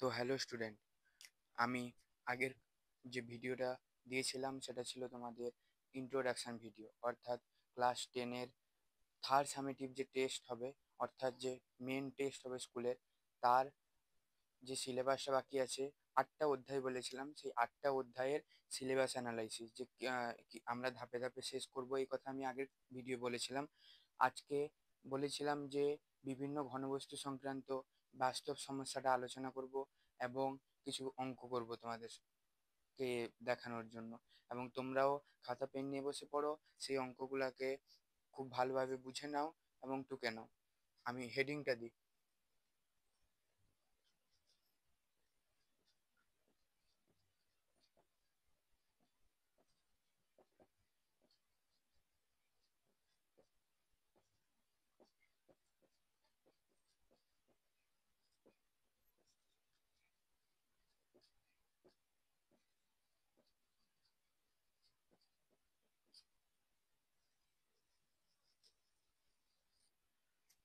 তো hello student, আমি আগের যে ভিডিওটা দিয়েছিলাম সেটা ছিল তোমাদের ইন্ট্রোডাকশন ভিডিও, অর্থাৎ ক্লাস 10-এর থার্ড সামেটিভ যে টেস্ট হবে, অর্থাৎ যে মেন টেস্ট হবে স্কুলের, তার যে সিলেবাসটা বাকি আছে। 8টা অধ্যায় বলেছিলাম, সেই 8টা অধ্যায়ের সিলেবাস অ্যানালাইসিস যে আমরা ধাপে ধাপে শেষ করব, এই কথা আমি আগের ভিডিও বলেছিলাম। আজকে বলেছিলাম যে বিভিন্ন ঘনবস্তু সংক্রান্ত বাস্তব সমস্যাটা আলোচনা করব এবং কিছু অঙ্ক করব তোমাদেরকে দেখানোর জন্য, এবং তোমরাও খাতা পেন নিয়ে বসে পড়ো, সেই অঙ্কগুলোকে খুব ভালোভাবে বুঝে নাও এবং টুকে নাও। আমি হেডিংটা দিই।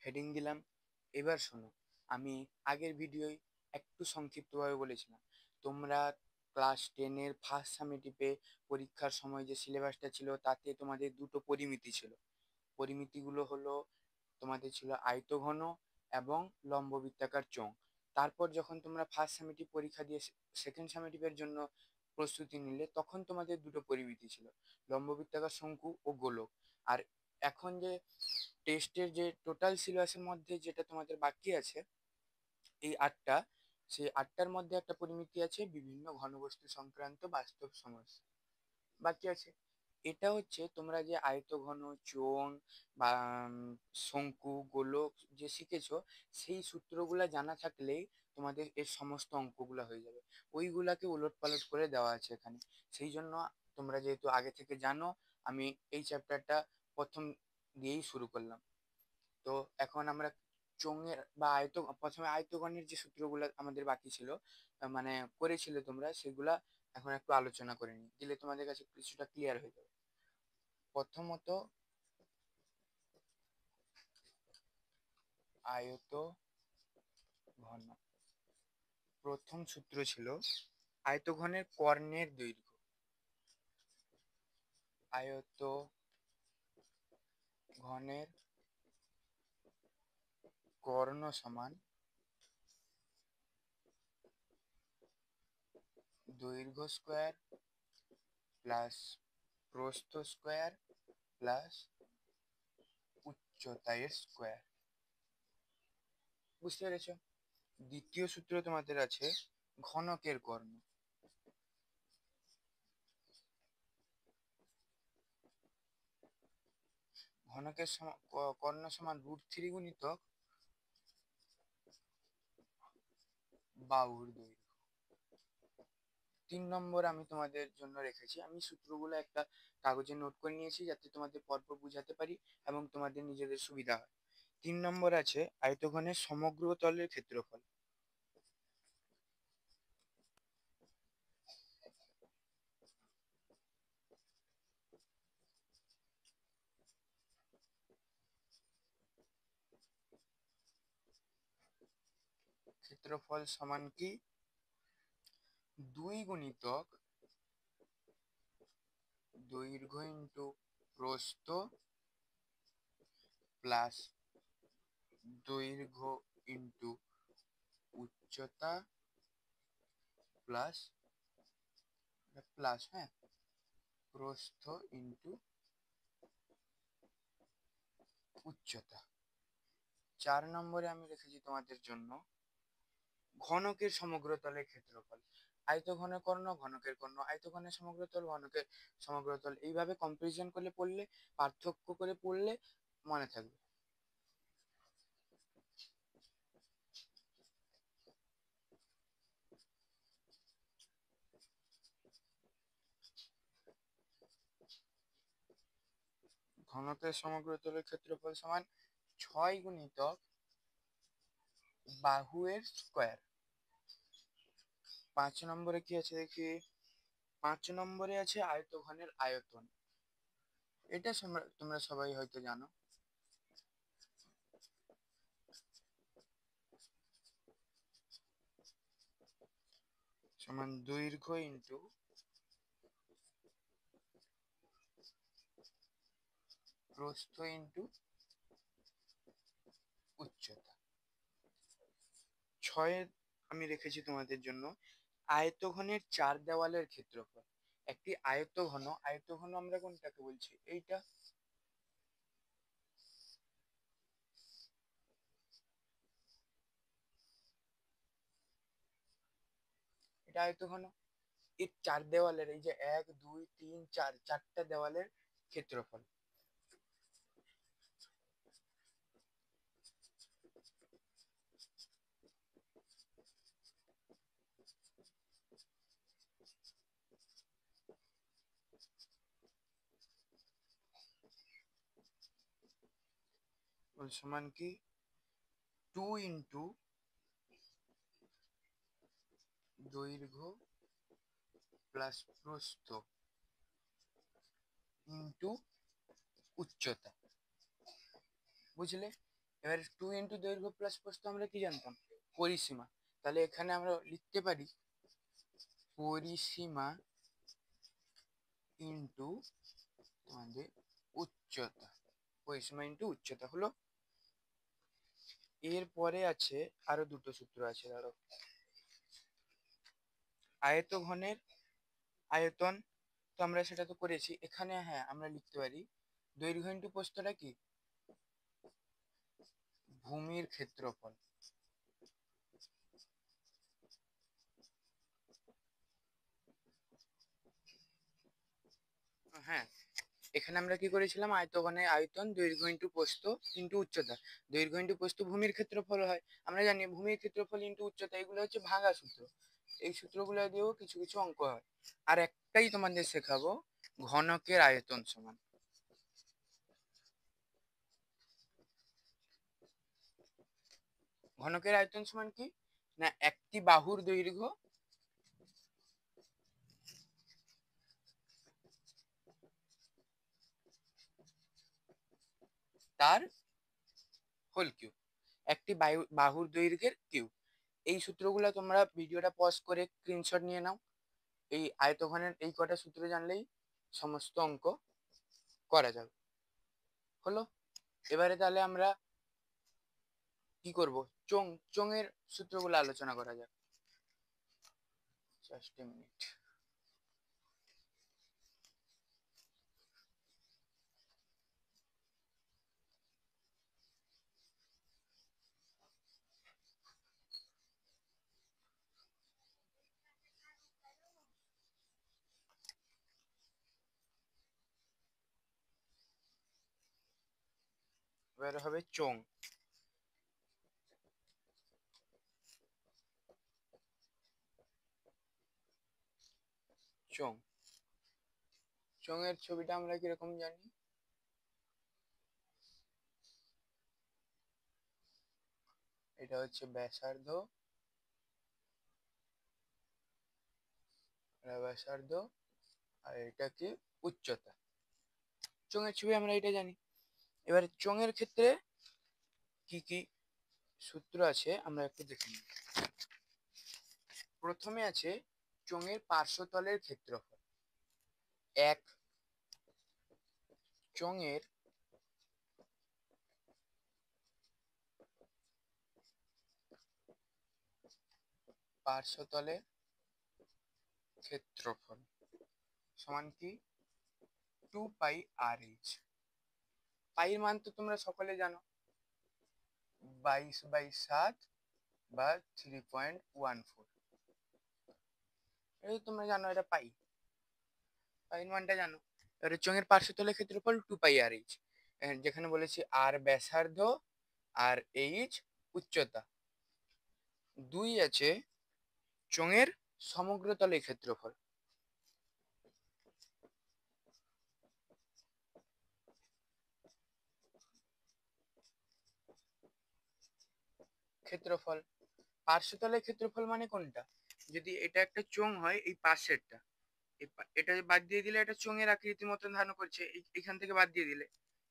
হেডিং দিলাম। এবার শোনো, আমি আগের ভিডিওয় একটু সংক্ষিপ্তভাবে বলেছিলাম তোমরা ক্লাস 10-এর ফার্স্ট সামেটিভে পরীক্ষার সময় যে সিলেবাসটা ছিল তাতে তোমাদের দুটো পরিমিতি ছিল। পরিমিতিগুলো হলো, তোমাদের ছিল আয়তঘন এবং লম্ব বৃত্তাকার চোঙ। তারপর যখন তোমরা ফার্স্ট সামেটিভ পরীক্ষা দিয়ে সেকেন্ড সামেটিভের জন্য প্রস্তুতি নিলে, তখন তোমাদের দুটো পরিমিতি ছিল, লম্ব বৃত্তাকার শঙ্কু ও গোলক। আর এখন যে টেস্টের যে টোটাল সিলেবাসের মধ্যে যেটা তোমাদের বাকি আছে, এই 8টা, সেই 8টার মধ্যে একটা পরিমিতি আছে বিভিন্ন ঘনবস্তু সংক্রান্ত বাস্তব সমস্যা বাকি আছে। এটা হচ্ছে তোমরা যে আয়তঘন, চোঙ বা শঙ্কু, গোলক যে শিখেছো, সেই সূত্রগুলা জানা থাকলেই তোমাদের এর সমস্ত অঙ্কগুলা হয়ে যাবে। ওইগুলাকে উলট পালট করে দেওয়া আছে এখানে। সেই জন্য তোমরা যেহেতু আগে থেকে জানো, আমি এই চ্যাপ্টারটা প্রথম দিয়েই শুরু করলাম। তো এখন আমরা চোঙের বা প্রথমে আয়তঘনের যে সূত্রগুলো আমাদের বাকি ছিল, মানে করেছিলে তোমরা, সেগুলা এখন একটু আলোচনা করে নিই, দিলে তোমাদের কাছে কিছুটা ক্লিয়ার হয়ে যাবে। প্রথমত, আয়ত ঘন। প্রথম সূত্র ছিল আয়তঘনের কর্ণের দৈর্ঘ্য। আয়ত ঘনের কর্ণ সমান দৈর্ঘ্য স্কোয়ার প্লাস প্রস্থ স্কোয়ার প্লাস উচ্চতা এর স্কোয়ার। বুঝতে পেরেছ? দ্বিতীয় সূত্র তোমাদের আছে ঘনকের কর্ণ। ঘনকের কর্ণ সমান √3 গুণিতক বাহুর দৈর্ঘ্য। 3 নম্বর আমি তোমাদের জন্য রেখেছি, আমি সূত্রগুলো একটা কাগজে নোট করে নিয়েছি যাতে তোমাদের পরপর বুঝাতে পারি এবং তোমাদের নিজেদের সুবিধা হয়। 3 নম্বর আছে আয়তঘনের সমগ্র তলের ক্ষেত্রফল। ক্ষেত্রফল সমান কি 2 গুণিতক দৈর্ঘ্য ইন্টু প্রস্থ প্লাস দৈর্ঘ্য ইন্টু উচ্চতা প্লাস প্লাস হ্যাঁ, প্রস্থ ইন্টু উচ্চতা। 4 নম্বরে আমি রেখেছি তোমাদের জন্য ঘনকের সমগ্র তলের ক্ষেত্রফল। আয়তঘনের কর্ণ, ঘনকের কর্ণ, আয়তঘনের সমগ্র তল, ঘনকের সমগ্র তল, এইভাবে কম্পারিজন করলে পড়লে, পার্থক্য করে পড়লে মনে থাকবে। ঘনকের সমগ্র তলের ক্ষেত্রফল সমান 6 গুণিতক বাহুর স্কোয়ার। 5 নম্বরে কি আছে দেখি। 5 নম্বরে আছে আয়তঘনের আয়তন। এটা তোমরা সবাই হয়তো জানো। সমান দৈর্ঘ্য ইন্টু প্রস্থ ইন্টু উচ্চতা। 6 আমি রেখেছি তোমাদের জন্য আয়তঘনের 4 দেওয়ালের ক্ষেত্রফল। একটি আয়তঘন আমরা কোনটাকে বলছি? এইটা। এটা আয়তঘন। এর 4 দেওয়ালের, এই যে 1 2 3 4, 4টা দেওয়ালের ক্ষেত্রফল। সমান কি 2 ইন্টু দৈর্ঘ্য প্লাস প্রস্থ ইন্টু উচ্চতা। বুঝলে? এবার 2 ইন্টু দৈর্ঘ্য প্লাস প্রস্থ আমরা কি জানতাম? পরিসীমা। তাহলে এখানে আমরা লিখতে পারি পরিসীমা ইন্টু আমাদের উচ্চতা। পরিসীমা ইন্টু উচ্চতা হলো। এরপরে আছে আরো দুটো সূত্র আছে, ধরো আয়তঘনের আয়তন, তো আমরা সেটা তো করেছি। এখানে হ্যাঁ আমরা লিখতে পারি দৈর্ঘ্য ইন্টু প্রস্থটা কি? ভূমির ক্ষেত্রফল। হ্যাঁ, এখানে আমরা কি করেছিলাম? আয়তঘনের আয়তন দৈর্ঘ্য ইন্টু প্রস্থ ইন্টু উচ্চতা। দৈর্ঘ্য ইন্টু প্রস্থ ভূমির ক্ষেত্রফল হয়, আমরা জানি। ভূমির ক্ষেত্রফল ইন্টু উচ্চতা, এগুলো হচ্ছে ভাঙা সূত্র। এই সূত্রগুলো দিয়েও কিছু কিছু অঙ্ক হয়। আর একটাই তোমাদের শেখাবো, ঘনকের আয়তন সমান। ঘনকের আয়তন সমান কি না, একটি বাহুর দৈর্ঘ্য তার হোল কিউব। একটি বাহুর দৈর্ঘ্যের কিউব। এই সূত্রগুলো তোমরা ভিডিওটা পজ করে স্ক্রিনশট নিয়ে নাও। এই আয়তঘনের এই কটা সূত্র জানলেই সমস্ত অঙ্ক করা যাবে। হলো। এবারে তাহলে আমরা কি করব? চোঙের সূত্রগুলো আলোচনা করা যাক। Just a minute. এবারে হবে চোঙ। চোঙ চোঙের ছবিটা আমরা কিরকম জানি? এটা হচ্ছে ব্যাসার্ধ, ব্যাসার্ধ, আর এটা কি? উচ্চতা। চোঙের ছবি আমরা এটা জানি। এবারে চোঙের ক্ষেত্রে কি কি সূত্র আছে আমরা একটু দেখে নিই। প্রথমে আছে চোঙের পার্শ্বতলের ক্ষেত্রফল। এক, চোঙের পার্শ্বতলের ক্ষেত্রফল সমান কি 2πr/h। পাইয়ের মান তো তোমরা সকলে জানো, 22/7 বা 3.14। এই তোমরা জানো এটা পাইয়ের মানটা জানো। এবারে চোঙের পার্শ্বতলের ক্ষেত্রফল 2πr/h, যেখানে বলেছি আর ব্যাসার্ধ আর এইচ উচ্চতা। দুই আছে চোঙের সমগ্র তলের ক্ষেত্রফল। ক্ষেত্রফল পার্শ্বতলের ক্ষেত্রফল মানে কোনটা? যদি এটা একটা চোঙ হয়, এই পাশেরটা, এটা বাদ দিয়ে দিলে এটা চোঙের আকৃতি মতন ধারণ করছে। এখান থেকে বাদ দিয়ে দিলে,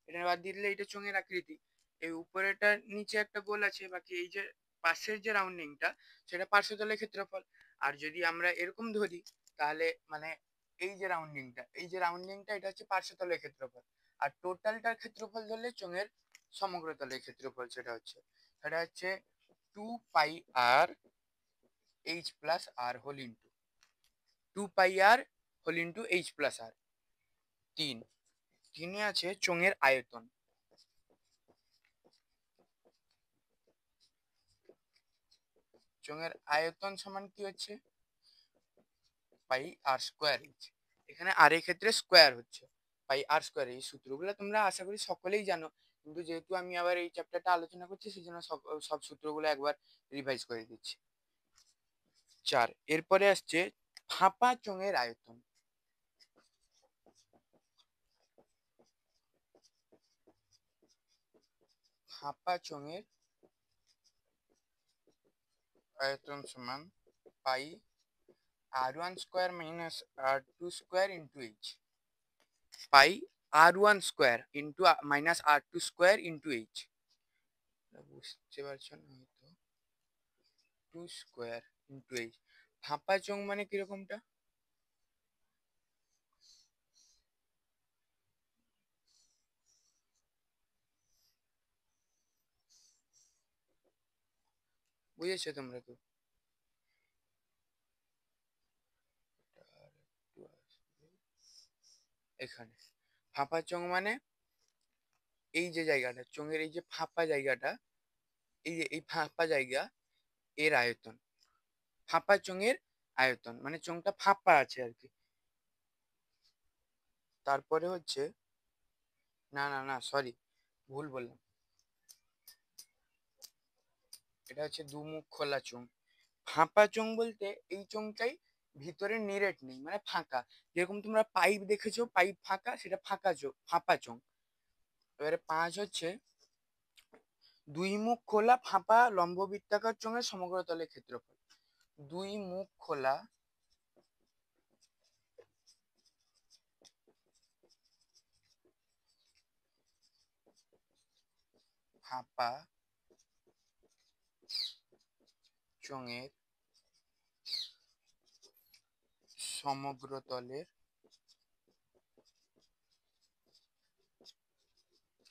এটা বাদ দিয়ে দিলে এটা চোঙের আকৃতি। এই উপরেটার নিচে একটা গোল আছে, বাকি এই যে পাশের যে রাউন্ডিংটা সেটা পার্শ্বতলের ক্ষেত্রফল। আর যদি আমরা এরকম ধরি তাহলে মানে এই যে রাউন্ডিংটা এটা হচ্ছে পার্শ্বতলের ক্ষেত্রফল, আর টোটালটার ক্ষেত্রফল ধরলে চোঙের সমগ্র তলের ক্ষেত্রফল সেটা হচ্ছে 2 পাই আর এইচ প্লাস আর হোল ইন্টু 2 পাই আর হোল ইন্টু এইচ প্লাস আর। তিনে আছে চোঙের আয়তন। চোঙের আয়তন সমান কি হচ্ছে পাই আর স্কোয়ার এইচ। এখানে আর এই ক্ষেত্রে স্কোয়ার হচ্ছে পাই আর স্কোয়ার। এই সূত্রগুলো তোমরা আশা করি সকলেই জানো, কিন্তু যেহেতু আমি আবার এই চ্যাপ্টারটা আলোচনা করছি সেই জন্য সব সূত্রগুলো একবার রিভাইজ করে দিচ্ছি। এরপরে আসছে ফাঁপা চোঙের আয়তন। ফাঁপা চোঙের আয়তন সমান pi r1 square minus r2 square into H. Pi r1 square into minus r2 square into H. বুঝতে পারছো না হয়তো? 2 স্কোয়ার ইন্টু এইচ। ফাঁপা চোঙ মানে কিরকমটা? বুঝেছো তোমরা তো? এখানে ফাঁপা চোঙ মানে এই যে জায়গাটা চোঙের, এই যে ফাঁপা জায়গাটা, এই যে এই ফাঁপা জায়গা এর আয়তন। ফাঁপা চোঙের আয়তন মানে চোঙটা ফাঁপা আছে আর কি। তারপরে হচ্ছে না না না সরি, ভুল বললাম। এটা হচ্ছে দুমুখ খোলা চোঙ। ফাঁপা চোঙ বলতে এই চোঙটাই ভিতরে নিরেট নেই, মানে ফাঁকা। যেরকম তোমরা পাইপ দেখেছো, পাইপ ফাঁকা, সেটা ফাঁপা চোঙ। এবারে 5 হচ্ছে দুই মুখ খোলা ফাঁপা লম্ববৃত্তাকার চোঙের সমগ্র তলের ক্ষেত্রফল। দুই মুখ খোলা ফাঁপা চোঙের সমগ্র তলের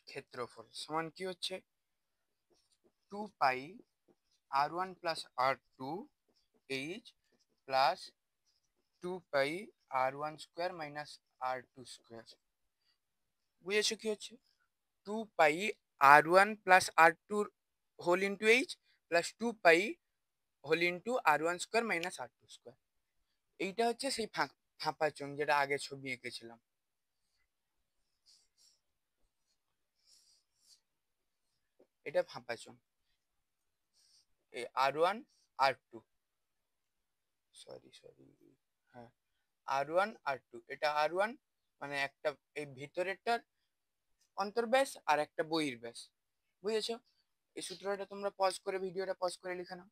ক্ষেত্রফল সমান কি হচ্ছে 2 pi r1 plus r2 H plus 2 pi r1 square minus r2 square. বুঝেছো কি হচ্ছে? 2 pi r1 plus r2 whole into H plus 2 pi whole into r1 square minus r2 square. এইটা হচ্ছে সেই ফাঁপা চোঙ যেটা আগে ছবি এঁকেছিলাম। এটা ফাঁপা চোঙ। এই r1 r2 সরি হ্যাঁ r1 r2, এটা r1 মানে একটা এই ভিতরেরটার অন্তর্ব্যাস আর একটা বহির্ব্যাস। বুঝেছো? এই সূত্রটা তোমরা ভিডিওটা পজ করে লিখে নাও।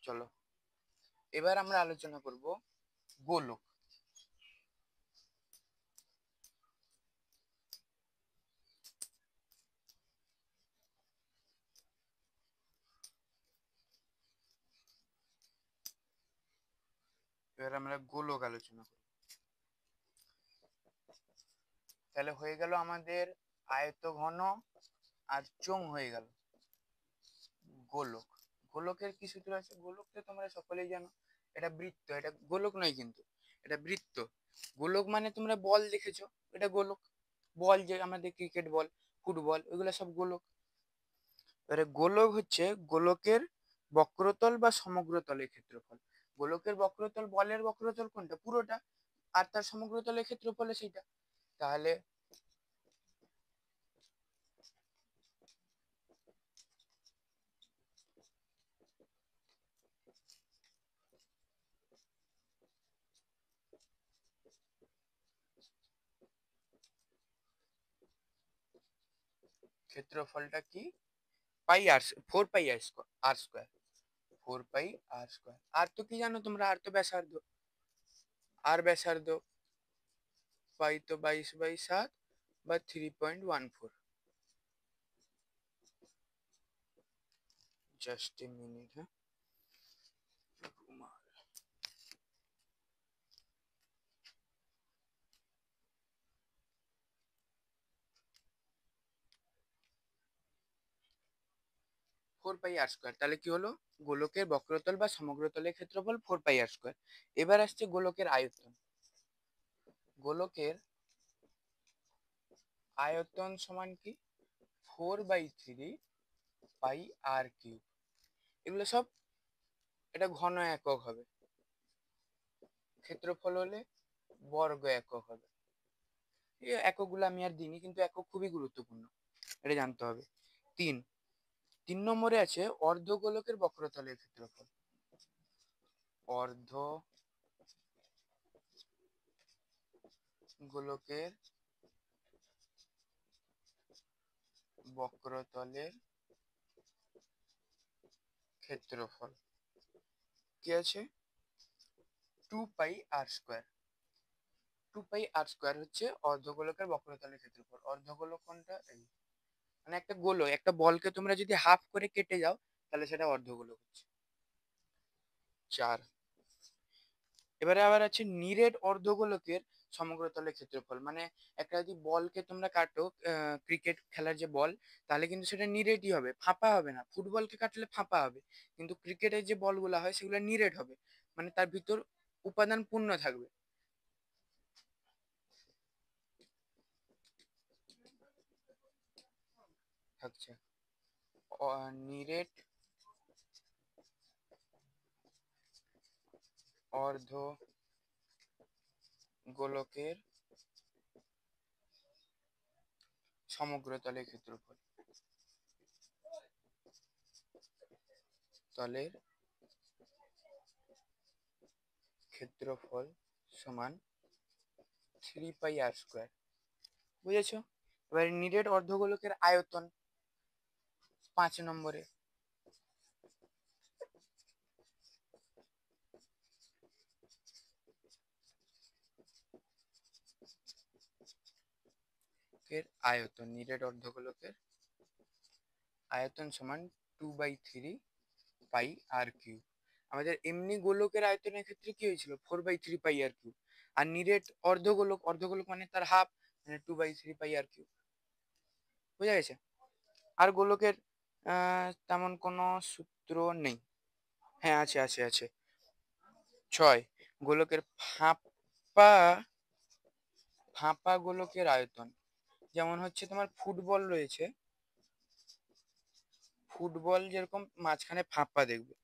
চলো এবার আমরা আলোচনা করব গোলক। এবার আমরা গোলক আলোচনা করব। তাহলে হয়ে গেল আমাদের আয়তঘন আর চোঙ হয়ে গেল। গোলক, গোলকের কি সূত্র আছে? গোলককে তোমরা সকলেই জানো, এটা বৃত্ত। এটা গোলক নয় কিন্তু, এটা বৃত্ত। গোলক মানে তোমরা বল দেখেছো, এটা গোলক। বল যে আমাদের ক্রিকেট বল, ফুটবল, ওইগুলো সব গোলক। এবারে গোলক হচ্ছে গোলকের বক্রতল বা সমগ্র তলের ক্ষেত্রফল। গোলকের বক্রতল, বলের বক্রতল কোনটা? পুরোটা। আর তার সমগ্র তলের ক্ষেত্রফল সেইটা। তাহলে ক্ষেত্রফলটা কি? পাই আর 4 পাই আর স্কোয়ার। 4 পাই আর স্কোয়ার। আর তো কি জানো তোমরা? আর তো ব্যাসার্ধ। আর ব্যাসার্ধ পাই তো 22/7 বা 3.14। জাস্ট এ মিনিট, হ্যাঁ। 4πr²। তাহলে কি হলো, গোলকের বক্রতল বা সমগ্রতলের ক্ষেত্রফল 4πr²। এবার আসছে গোলকের আয়তন। গোলকের আয়তন সমান কি, 4/3πr³। এগুলো সব এটা ঘন একক হবে, ক্ষেত্রফল হলে বর্গ একক হবে। এই এককগুলো আমি আর দিইনি, কিন্তু একক খুবই গুরুত্বপূর্ণ, এটা জানতে হবে। 3 নম্বরে আছে অর্ধগোলকের বক্রতলের ক্ষেত্রফল। অর্ধ গোলকের বক্রতলের ক্ষেত্রফল কি আছে, 2πr²। 2πr² হচ্ছে অর্ধগোলকের বক্রতলের ক্ষেত্রফল। অর্ধগোলক কোনটা, এই মানে একটা গোলক, একটা বলকে তোমরা যদি হাফ করে কেটে যাও তাহলে সেটা অর্ধগোলক হচ্ছে। 4, এবারে আবার আছে নিরেট অর্ধগোলকের সমগ্রতলের ক্ষেত্রফল। মানে একটা যদি বলকে তোমরা কাটো, ক্রিকেট খেলার যে বল, তাহলে কিন্তু সেটা নিরেটই হবে, ফাঁপা হবে না। ফুটবলকে কাটলে ফাঁপা হবে, কিন্তু ক্রিকেটের যে বলগুলো হয় সেগুলো নিরেট হবে, মানে তার ভিতর উপাদান পূর্ণ থাকবে। থাকছে নিরেট অর্ধ গোলকের সমগ্রতলের ক্ষেত্রফল। তলের ক্ষেত্রফল সমান 3πr²। বুঝেছো? এবার নিরেট অর্ধগোলকের আয়তন 5 নম্বরে। আয়তন, নিরেট অর্ধগোলকের আয়তন সমান 2/3πr³। আমাদের এমনি গোলকের আয়তনের ক্ষেত্রে কি হয়েছিল, 4/3πr³। আর নিরেট অর্ধগোলক, অর্ধগোলক মানে তার হাফ, মানে 2/3πr³। বুঝা গেছে? আর গোলকের তেমন কোনো সূত্র নেই। হ্যাঁ, আছে আছে আছে। 6, গোলকের ফাঁপা ফাঁপা গোলকের আয়তন। যেমন হচ্ছে তোমার ফুটবল রয়েছে, ফুটবল যেরকম মাঝখানে ফাঁপা দেখবে,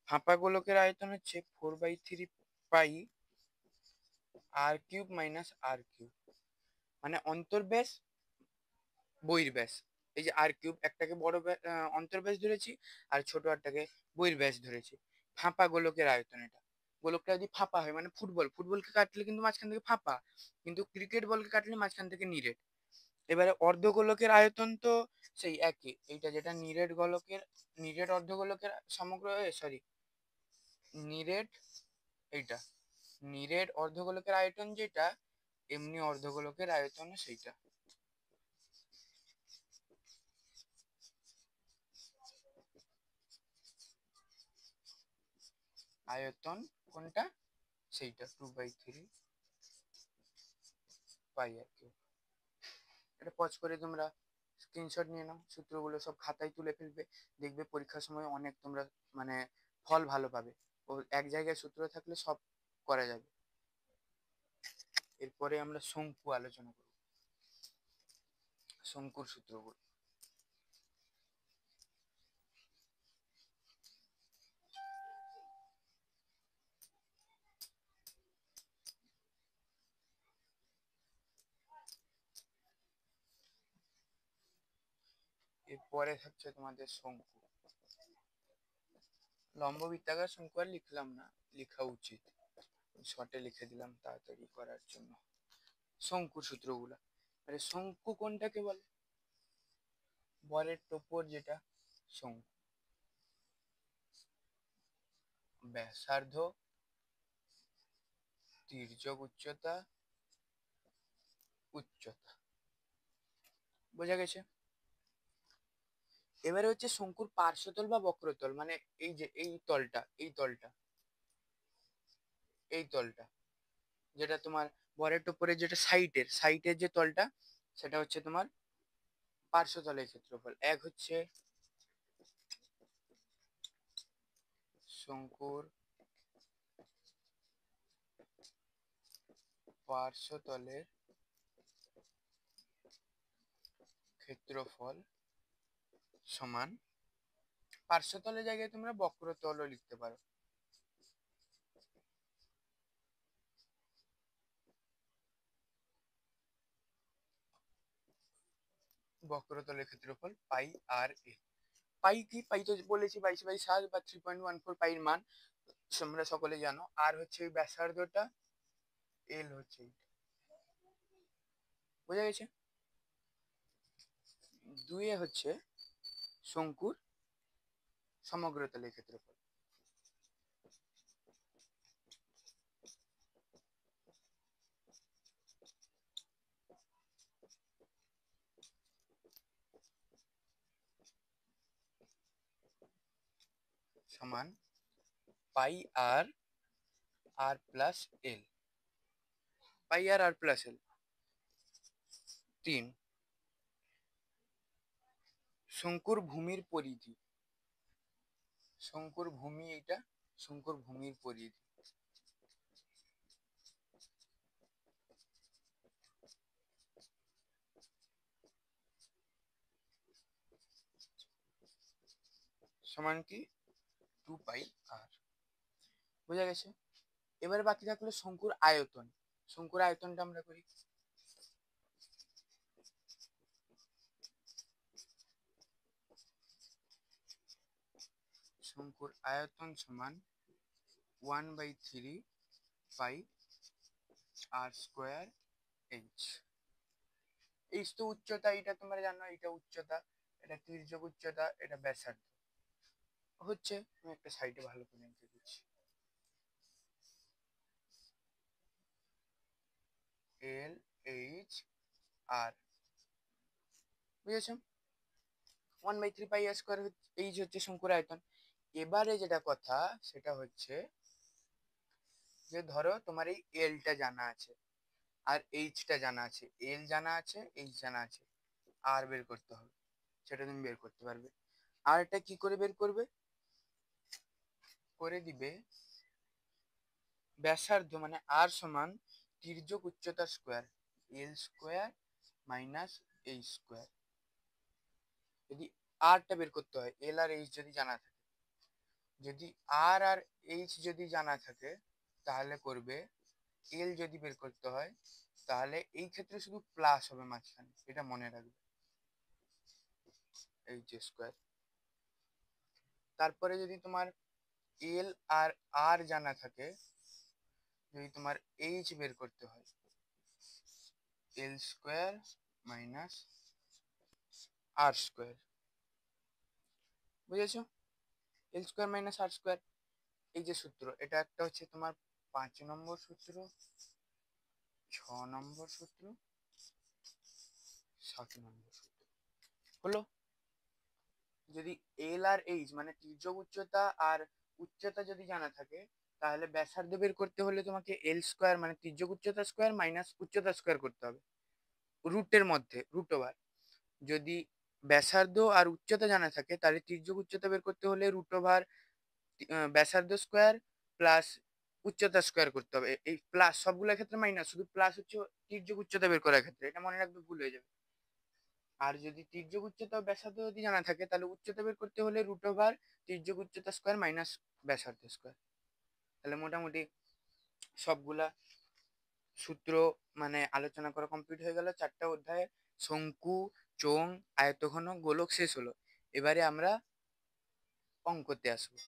ফাঁপা গোলকের আয়তন হচ্ছে 4/3πr³ - r³। মানে অন্তর্ব্যাস বহির্ব্যাস। এই যে r³ একটাকে বড় অন্তর্ব্যাস ধরেছি, আর ছোট আরটাকে বহির্ব্যাস ধরেছি। ফাঁপা গোলকের আয়তন এটা। গোলকটা যদি ফাঁপা হয়, মানে ফুটবলকে কাটলে কিন্তু মাঝখান থেকে ফাঁপা, কিন্তু ক্রিকেট বলকে কাটলে মাঝখান থেকে নিরেট। এবারে অর্ধগোলকের আয়তন তো সেই একই, এইটা যেটা নিরেট অর্ধগোলকের সমগ্র, সরি, নিরেট, এইটা নিরেট অর্ধগোলকের আয়তন যেটা, এমনি অর্ধগোলকের আয়তন সেইটা। আয়তন কোনটা, সেইটা 2/3πr³। এটা পজ করে তোমরা স্ক্রিনশট নিয়ে নাও, সূত্রগুলো সব খাতায় তুলে ফেলবে, দেখবে পরীক্ষার সময় অনেক তোমরা মানে ফল ভালো পাবে। ও এক জায়গায় সূত্র থাকলে সব করা যাবে। এরপরে আমরা শঙ্কু আলোচনা করব, শঙ্কুর সূত্রগুলো। এরপরে হচ্ছে তোমাদের শঙ্কু। লম্ব বৃত্তাকার শঙ্কু আর লিখলাম না, লেখা উচিত, শর্টে লিখে দিলাম তাড়াতাড়ি করার জন্য। শঙ্কুর সূত্রগুলা, আরে শঙ্কু কোনটাকে বলে, বরের টোপর যেটা শঙ্কু। ব্যাসার্ধ, তির্যক উচ্চতা, উচ্চতা। বোঝা গেছে? এবারে হচ্ছে শঙ্কুর পার্শ্বতল বা বক্রতল, মানে এই যে এই তলটা যেটা তোমার বরের টোপরের যেটা সাইটের যে তলটা, সেটা হচ্ছে তোমার পার্শ্বতলের ক্ষেত্রফল। এক হচ্ছে শঙ্কুর পার্শ্বতলের ক্ষেত্রফল সমান, পার্শ্বতলের জায়গায় তোমরা বক্রতলও লিখতে পারো। বক্রতলের ক্ষেত্রফল পাই আর এ। পাই কি? পাই তো বলেছি 22/7 বা 3.14 পাইর মান তোমরা সকলে জানো। আর হচ্ছে ওই ব্যাসার্ধটা, এল হচ্ছে বোঝা গেছে। দুয়ে হচ্ছে শঙ্কুর সমগ্রতলের ক্ষেত্রফল। সমান পাই আর আর প্লাস এল। পাই আর আর প্লাস এল। 3, শঙ্কুর ভূমির পরিধি। শঙ্কুর ভূমি এটা, শঙ্কুর ভূমির পরিধি সমান কি 2 পাই আর। বোঝা গেছে। এবারে বাকি থাকলো শঙ্কুর আয়তন। শঙ্কুর আয়তনটা আমরা করি। শঙ্কুর আয়তন সমান 1/3 পাই আর স্কোয়ার এইচ। এইচ তো উচ্চতা, এটা তোমরা জানো, এটা উচ্চতা, এটা তির্যক উচ্চতা, এটা ব্যাসার্ধ হচ্ছে। আমি একটা সাইডে ভালো করে এঁকে দিচ্ছি। এল এইচ আর, বুঝেছো? 1/3 পাই আর স্কোয়ার এইচ হচ্ছে শঙ্কুর আয়তন। এবারে যেটা কথা সেটা হচ্ছে যে ধরো তোমার এই এলটা জানা আছে আর এইচটা জানা আছে, এল জানা আছে, এইচ জানা আছে, আর বের করতে হবে। সেটা তুমি বের করতে পারবে। আর এটা কি করে বের করবে? করে দিবে ব্যাসার্ধ মানে আর সমান তির্যক উচ্চতা স্কোয়ার, এল স্কোয়ার মাইনাস এইচ স্কোয়ার। যদি আরটা বের করতে হয়, এল আর এইচ যদি জানা থাকে, যদি আর আর এইচ যদি জানা থাকে তাহলে করবে, এল যদি বের করতে হয় তাহলে এই ক্ষেত্রে শুধু প্লাস হবে মাঝখানে, এটা মনে রাখবে, এইচ স্কোয়ার। তারপরে যদি তোমার এল আর আর জানা থাকে, যদি তোমার এইচ বের করতে হয়, এল স্কোয়ার মাইনাস আর স্কোয়ার। বুঝেছো? এল স্কোয়ার মাইনাস আর স্কোয়ার, এই যে সূত্র, এটা একটা হচ্ছে তোমার 5 নম্বর সূত্র, 6 নম্বর সূত্র, 7 নম্বর সূত্র হলো। যদি এল আর এইচ মানে তির্যক উচ্চতা আর উচ্চতা যদি জানা থাকে তাহলে ব্যাসার্ধ বের করতে হলে তোমাকে এল স্কোয়ার মানে তির্যক উচ্চতা স্কোয়ার মাইনাস উচ্চতা স্কোয়ার করতে হবে রুটের মধ্যে, রুট ওভার। যদি ব্যাসার্ধ আর উচ্চতা জানা থাকে তাহলে তির্যক উচ্চতা বের করতে হলে রুট ওভার ব্যাসার্ধ স্কোয়ার প্লাস উচ্চতা স্কোয়ার করতে হবে। এই প্লাস সবগুলোর ক্ষেত্রে মাইনাস, শুধু প্লাস হচ্ছে তির্যক উচ্চতা বের করার ক্ষেত্রে, এটা মনে রাখবে, ভুল হয়ে যাবে। আর যদি তির্যক উচ্চতা ও ব্যাসার্ধ যদি জানা থাকে তাহলে উচ্চতা বের করতে হলে রুট ওভার তির্যক উচ্চতা স্কোয়ার মাইনাস ব্যাসার্ধ স্কোয়ার। তাহলে মোটামুটি সবগুলা সূত্র মানে আলোচনা করা কমপ্লিট হয়ে গেল। 4টা অধ্যায়ে শঙ্কু, চোঙ, আয়তঘন, গোলক শেষ হলো। এবারে আমরা অঙ্কতে আসবো।